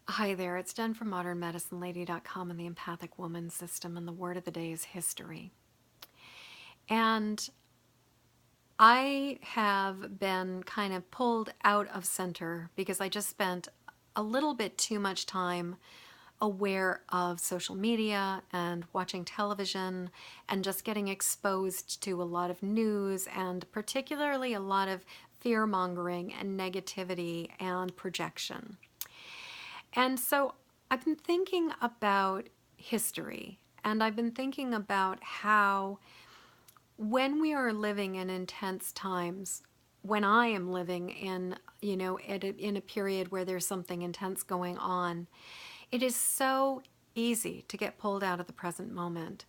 Hi there, it's Jen from modernmedicinelady.com and the Empathic Woman System, and the word of the day is history. And I have been kind of pulled out of center because I just spent a little bit too much time aware of social media and watching television and just getting exposed to a lot of news and particularly a lot of fear mongering and negativity and projection. And so I've been thinking about history, and I've been thinking about how when we are living in intense times, when I am living in, in a period where there's something intense going on, it is so easy to get pulled out of the present moment.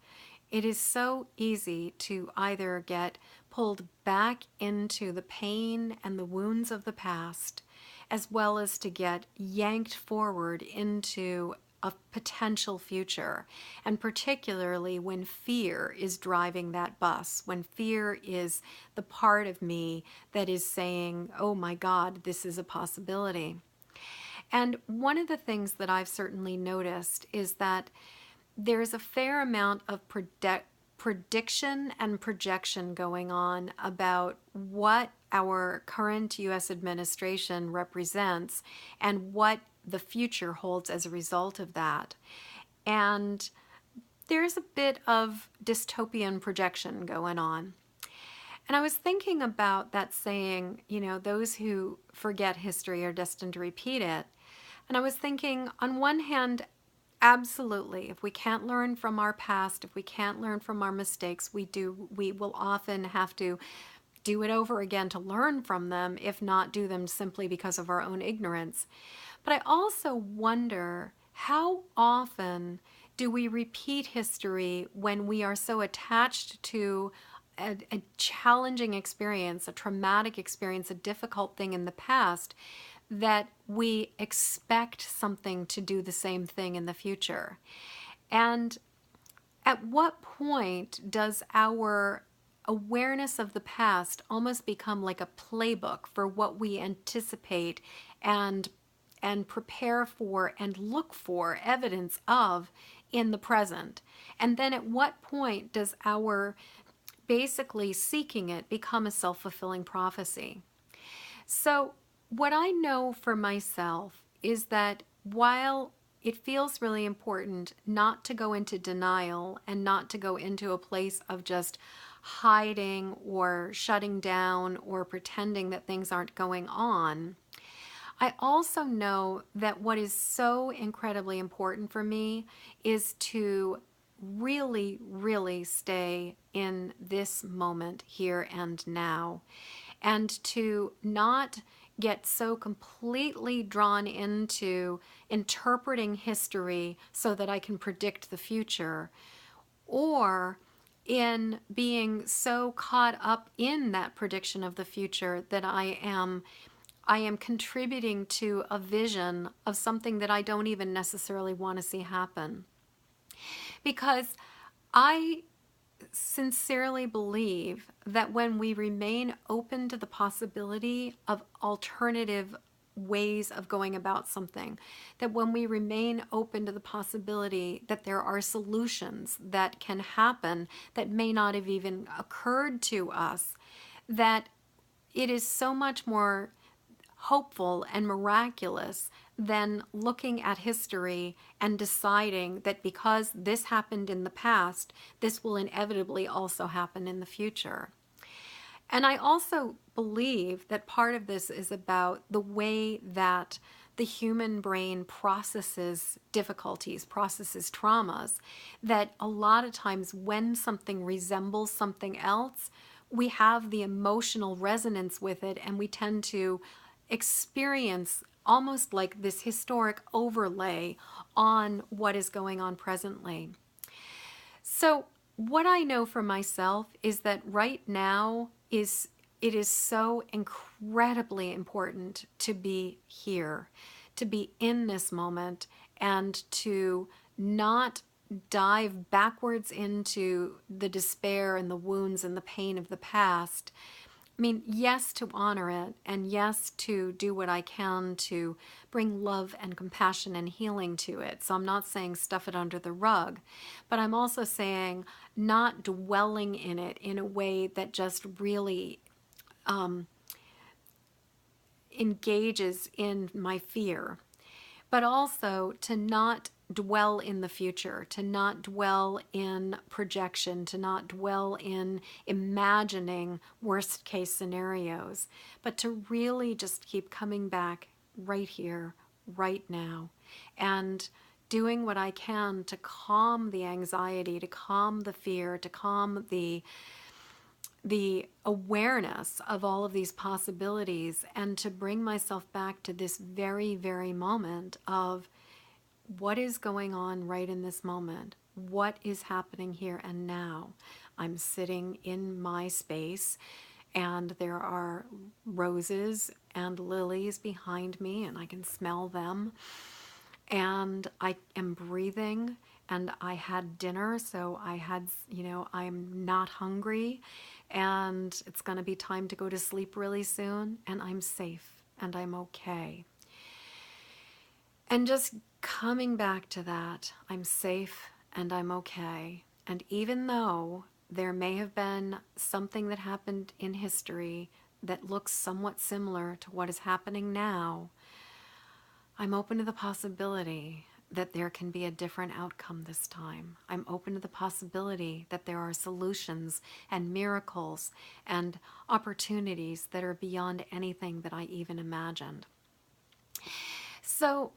It is so easy to either get pulled back into the pain and the wounds of the past, as well as to get yanked forward into a potential future. And particularly when fear is driving that bus, when fear is the part of me that is saying, oh my God, this is a possibility. And one of the things that I've certainly noticed is that there's a fair amount of prediction and projection going on about what our current U.S. administration represents and what the future holds as a result of that. And there's a bit of dystopian projection going on. And I was thinking about that saying, those who forget history are destined to repeat it. And I was thinking, on one hand, absolutely, if we can't learn from our past, if we can't learn from our mistakes, we will often have to do it over again to learn from them, if not do them simply because of our own ignorance. But I also wonder, how often do we repeat history when we are so attached to a challenging experience, a traumatic experience, a difficult thing in the past, that we expect something to do the same thing in the future? And at what point does our awareness of the past almost become like a playbook for what we anticipate and prepare for and look for evidence of in the present? And then at what point does our basically seeking it become a self-fulfilling prophecy? So what I know for myself is that while it feels really important not to go into denial and not to go into a place of just hiding or shutting down or pretending that things aren't going on, I also know that what is so incredibly important for me is to really, really stay in this moment here and now, and to not get so completely drawn into interpreting history so that I can predict the future, or in being so caught up in that prediction of the future that I am contributing to a vision of something that I don't even necessarily want to see happen. Because I sincerely believe that when we remain open to the possibility of alternative ways of going about something, that when we remain open to the possibility that there are solutions that can happen that may not have even occurred to us, that it is so much more hopeful and miraculous than looking at history and deciding that because this happened in the past, this will inevitably also happen in the future. And I also believe that part of this is about the way that the human brain processes difficulties, processes traumas, that a lot of times when something resembles something else, we have the emotional resonance with it, and we tend to experience almost like this historic overlay on what is going on presently. So what I know for myself is that right now it is so incredibly important to be here, to be in this moment, and to not dive backwards into the despair and the wounds and the pain of the past, I mean, yes, to honor it, and yes, to do what I can to bring love and compassion and healing to it. So I'm not saying stuff it under the rug, but I'm also saying not dwelling in it in a way that just really engages in my fear, but also to not dwell in the future, to not dwell in projection, to not dwell in imagining worst case scenarios, but to really just keep coming back right here, right now, and doing what I can to calm the anxiety, to calm the fear, to calm the awareness of all of these possibilities, and to bring myself back to this very, very moment of what is going on right in this moment. What is happening here and now? I'm sitting in my space, and there are roses and lilies behind me, and I can smell them. And I am breathing, and I had dinner, so I'm not hungry, and it's going to be time to go to sleep really soon, and I'm safe and I'm okay. And just coming back to that, I'm safe and I'm okay. And even though there may have been something that happened in history that looks somewhat similar to what is happening now, I'm open to the possibility that there can be a different outcome this time. I'm open to the possibility that there are solutions and miracles and opportunities that are beyond anything that I even imagined. So,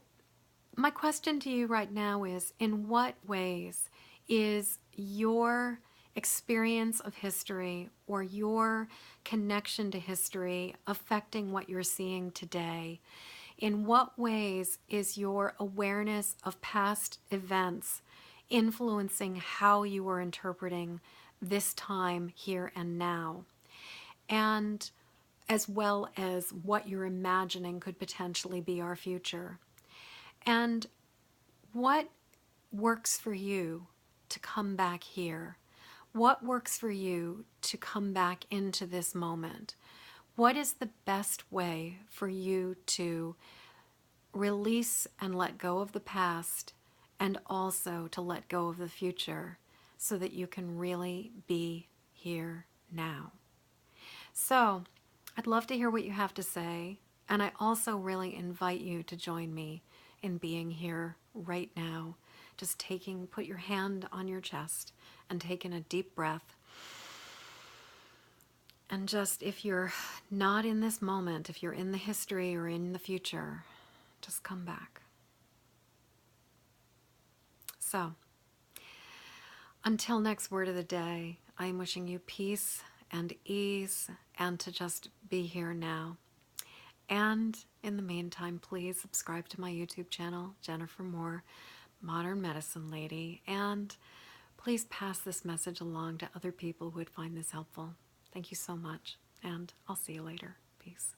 my question to you right now is, in what ways is your experience of history or your connection to history affecting what you're seeing today? In what ways is your awareness of past events influencing how you are interpreting this time here and now? And as well as what you're imagining could potentially be our future. And what works for you to come back here? What works for you to come back into this moment? What is the best way for you to release and let go of the past, and also to let go of the future, so that you can really be here now? So, I'd love to hear what you have to say, and I also really invite you to join me in being here right now. Just put your hand on your chest and take in a deep breath. And just, if you're not in this moment, if you're in the history or in the future, just come back. So, until next word of the day, I am wishing you peace and ease, and to just be here now. And in the meantime, please subscribe to my YouTube channel, Jennifer Moore, Modern Medicine Lady, and please pass this message along to other people who would find this helpful. Thank you so much, and I'll see you later. Peace.